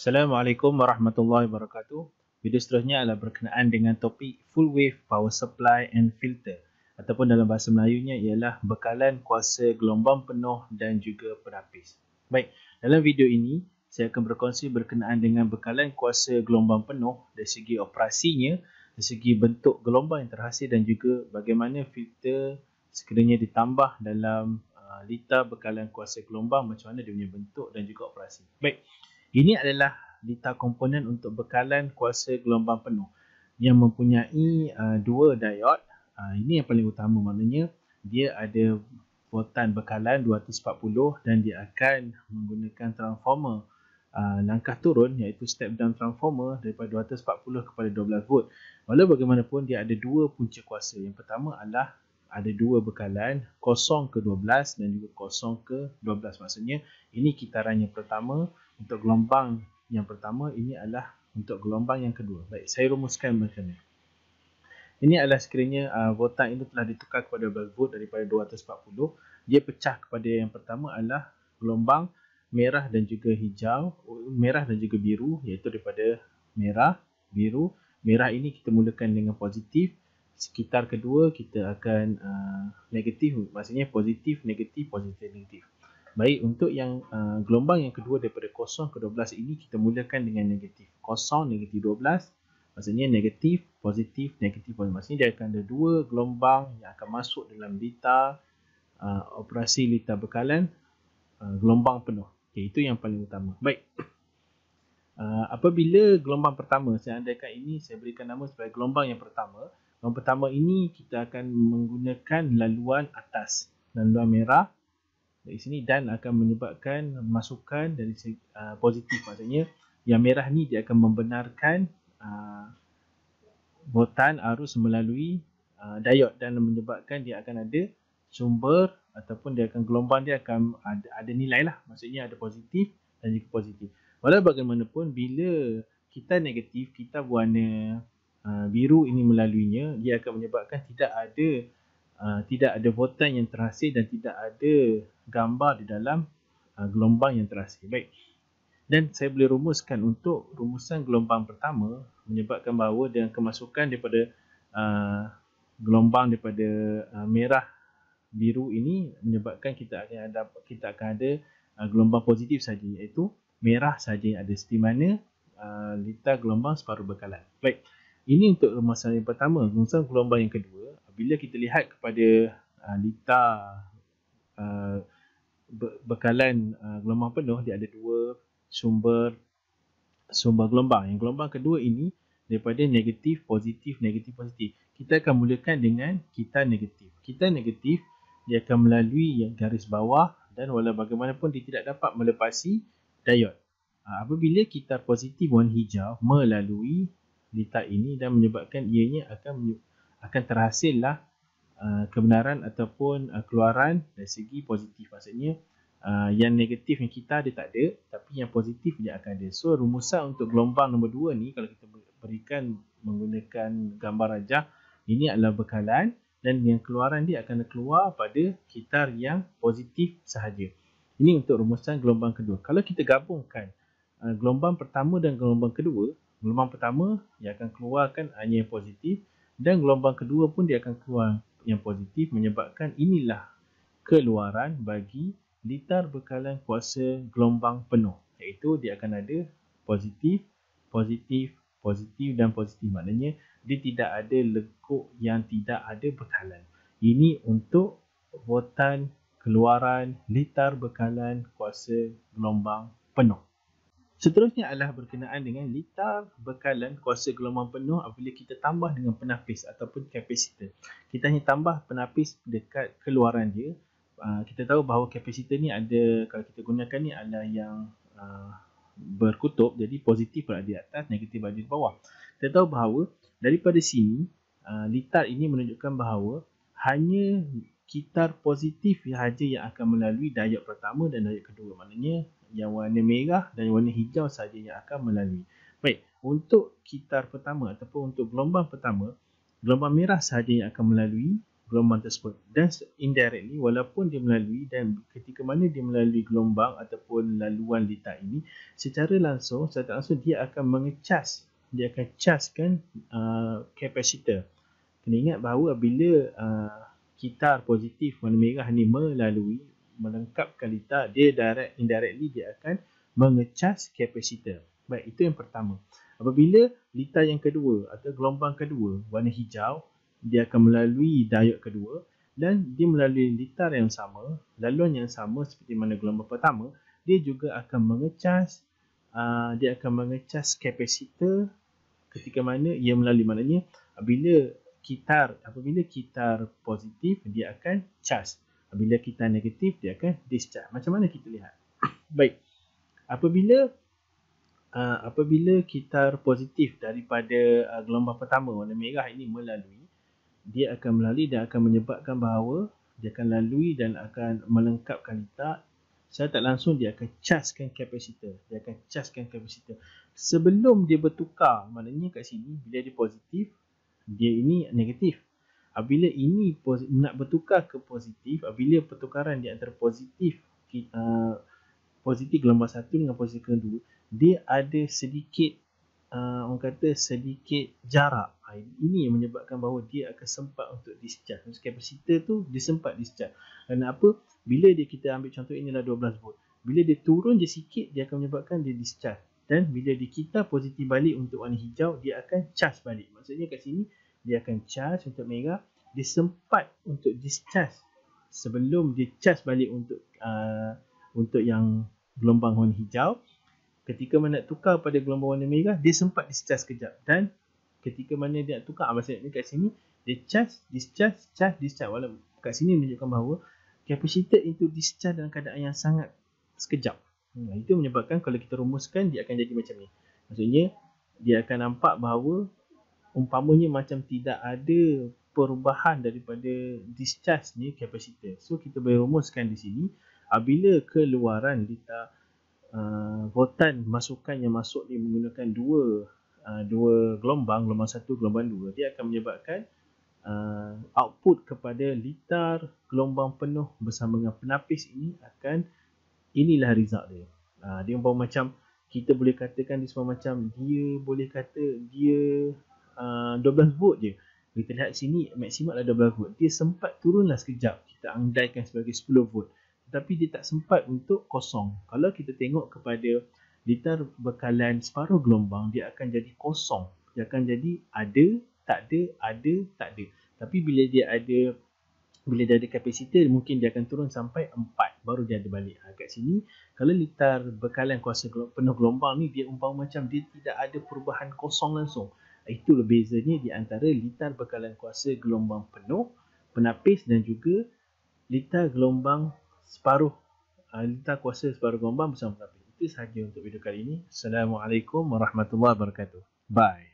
Assalamualaikum warahmatullahi wabarakatuh. Video seterusnya adalah berkenaan dengan topik full wave power supply and filter ataupun dalam bahasa Melayunya ialah bekalan kuasa gelombang penuh dan juga penapis. Baik, dalam video ini saya akan berkongsi berkenaan dengan bekalan kuasa gelombang penuh dari segi operasinya, dari segi bentuk gelombang yang terhasil dan juga bagaimana filter sekiranya ditambah dalam litar bekalan kuasa gelombang, macam mana dia punya bentuk dan juga operasi. Baik. Ini adalah litar komponen untuk bekalan kuasa gelombang penuh yang mempunyai dua diode. Ini yang paling utama, maknanya dia ada voltan bekalan 240 dan dia akan menggunakan transformer langkah turun iaitu step down transformer daripada 240 kepada 12 volt. Walau bagaimanapun dia ada dua punca kuasa. Yang pertama adalah ada dua bekalan 0 ke 12 dan juga 0 ke 12. Maksudnya ini kitaran yang pertama untuk gelombang yang pertama, ini adalah untuk gelombang yang kedua. Baik, saya rumuskan macam ni. Ini adalah sekiranya voltan ini telah ditukar kepada 12 volt daripada 240. Dia pecah kepada yang pertama adalah gelombang merah dan juga hijau, merah dan juga biru, iaitu daripada merah, biru. Merah ini kita mulakan dengan positif. Sekitar kedua kita akan negatif, maksudnya positif, negatif, positif, negatif. Baik, untuk yang gelombang yang kedua daripada 0 ke 12 ini kita mulakan dengan negatif. 0, negatif 12, maksudnya negatif, positif, negatif. Maksudnya dia akan ada dua gelombang yang akan masuk dalam litar operasi litar bekalan gelombang penuh. Okay, itu yang paling utama. Baik. Apabila gelombang pertama, saya andaikan ini saya berikan nama sebagai gelombang yang pertama. Gelombang pertama ini kita akan menggunakan laluan atas, laluan merah dari sini dan akan menyebabkan masukan dari positif. Maksudnya yang merah ni dia akan membenarkan voltan arus melalui diode dan menyebabkan dia akan ada sumber ataupun dia akan gelombang dia akan ada nilai lah. Maksudnya ada positif dan juga positif. Walau bagaimanapun bila kita negatif, kita warna biru ini melaluinya, dia akan menyebabkan tidak ada voltan yang terhasil dan tidak ada gambar di dalam gelombang yang terhasil. Baik. Dan saya boleh rumuskan untuk rumusan gelombang pertama menyebabkan bahawa dengan kemasukan daripada gelombang daripada merah biru ini menyebabkan kita akan ada gelombang positif saja, iaitu merah saja yang ada, seperti mana litar gelombang separuh bekalan. Baik. Ini untuk rumusan yang pertama. Rumusan gelombang yang kedua, bila kita lihat kepada litar bekalan gelombang penuh, dia ada dua sumber gelombang. Yang gelombang kedua ini daripada negatif, positif, negatif, positif. Kita akan mulakan dengan kitar negatif. Kitar negatif dia akan melalui yang garis bawah dan walau bagaimanapun dia tidak dapat melepasi diode. Apabila kitar positif warna hijau melalui litar ini dan menyebabkan ianya akan terhasillah kebenaran ataupun keluaran dari segi positif. Maksudnya yang negatif yang kita ada tak ada, tapi yang positif dia akan ada. So rumusan untuk gelombang nombor 2 ni, kalau kita berikan menggunakan gambar rajah, ini adalah bekalan dan yang keluaran dia akan keluar pada kitar yang positif sahaja. Ini untuk rumusan gelombang kedua. Kalau kita gabungkan gelombang pertama dan gelombang kedua, gelombang pertama dia akan keluarkan hanya yang positif dan gelombang kedua pun dia akan keluar yang positif, menyebabkan inilah keluaran bagi litar bekalan kuasa gelombang penuh, iaitu dia akan ada positif, positif, positif dan positif. Maknanya dia tidak ada lekuk yang tidak ada bekalan. Ini untuk voltan keluaran litar bekalan kuasa gelombang penuh. Seterusnya adalah berkenaan dengan litar bekalan kuasa gelombang penuh apabila kita tambah dengan penapis ataupun kapasitor. Kita hanya tambah penapis dekat keluaran dia. Kita tahu bahawa kapasitor ni ada, kalau kita gunakan ni adalah yang berkutub, jadi positif berada di atas, negatif berada di bawah. Kita tahu bahawa daripada sini litar ini menunjukkan bahawa hanya kitar positif sahaja yang akan melalui diode pertama dan diode kedua. Maknanya yang warna merah dan warna hijau saja yang akan melalui. Baik, untuk kitar pertama ataupun untuk gelombang pertama, gelombang merah sahaja yang akan melalui, gelombang tersebut. Dan indirectly, walaupun dia melalui, dan ketika mana dia melalui gelombang ataupun laluan litar ini, secara langsung dia akan mengecas, dia akan caskan kapasitor. Kena ingat bahawa bila kitar positif warna merah ni melalui, melengkapkan litar, dia indirectly dia akan mengecas kapasitor. Baik, itu yang pertama. Apabila litar yang kedua atau gelombang kedua warna hijau, dia akan melalui diod kedua dan dia melalui litar yang sama, laluan yang sama seperti mana gelombang pertama, dia juga akan mengecas kapasitor ketika mana ia melalui. Maknanya apabila kitar positif, dia akan charge. Apabila kitar negatif, dia akan discharge. Macam mana kita lihat? Baik. Apabila kitar positif daripada gelombang pertama warna merah ini melalui, dia akan melalui dan akan menyebabkan bahawa dia akan lalui dan akan melengkapkan litar. Secara tak langsung dia akan caskan kapasitor. Sebelum dia bertukar, maknanya kat sini bila dia positif, dia ini negatif. Apabila ini nak bertukar ke positif, apabila pertukaran di antara positif gelombang 1 dengan positif kedua, dia ada sedikit sedikit jarak. Ini yang menyebabkan bahawa dia akan sempat untuk discharge. Kapasitor tu dia sempat discharge. Kerana apa? Bila kita ambil contoh inilah 12 volt. Bila dia turun je sikit, dia akan menyebabkan dia discharge. Dan bila kita positif balik untuk warna hijau, dia akan charge balik. Maksudnya kat sini dia akan charge untuk merah, dia sempat untuk discharge sebelum dia charge balik untuk yang gelombang warna hijau. Ketika mana nak tukar pada gelombang warna merah, dia sempat discharge sekejap. Dan ketika mana dia nak tukar, maksudnya kat sini dia charge, discharge, charge, discharge. Walaupun kat sini menunjukkan bahawa kapasitor itu discharge dalam keadaan yang sangat sekejap. Itu menyebabkan kalau kita rumuskan, dia akan jadi macam ni. Maksudnya dia akan nampak bahawa umpamanya macam tidak ada perubahan daripada discharge ni kapasitor. So kita boleh rumuskan di sini, apabila keluaran litar voltan masukan yang masuk ni menggunakan dua gelombang 1, gelombang 2, dia akan menyebabkan output kepada litar gelombang penuh bersama dengan penapis ini inilah result dia. Dia umpama macam kita boleh katakan dia semua macam dia 12 volt je. Kita lihat sini maksimal adalah 12 volt. Dia sempat turunlah sekejap. Kita andaikan sebagai 10 volt. Tetapi dia tak sempat untuk kosong. Kalau kita tengok kepada litar bekalan separuh gelombang, dia akan jadi kosong. Dia akan jadi ada, tak ada. Tapi bila dia ada kapasitor, mungkin dia akan turun sampai 4 baru dia ada balik. Kat sini kalau litar bekalan kuasa penuh gelombang ni, dia umpama macam dia tidak ada perubahan kosong langsung. Itulah bezanya di antara litar bekalan kuasa gelombang penuh, penapis dan juga litar kuasa separuh gelombang bersama penapis. Itu sahaja untuk video kali ini. Assalamualaikum warahmatullahi wabarakatuh. Bye.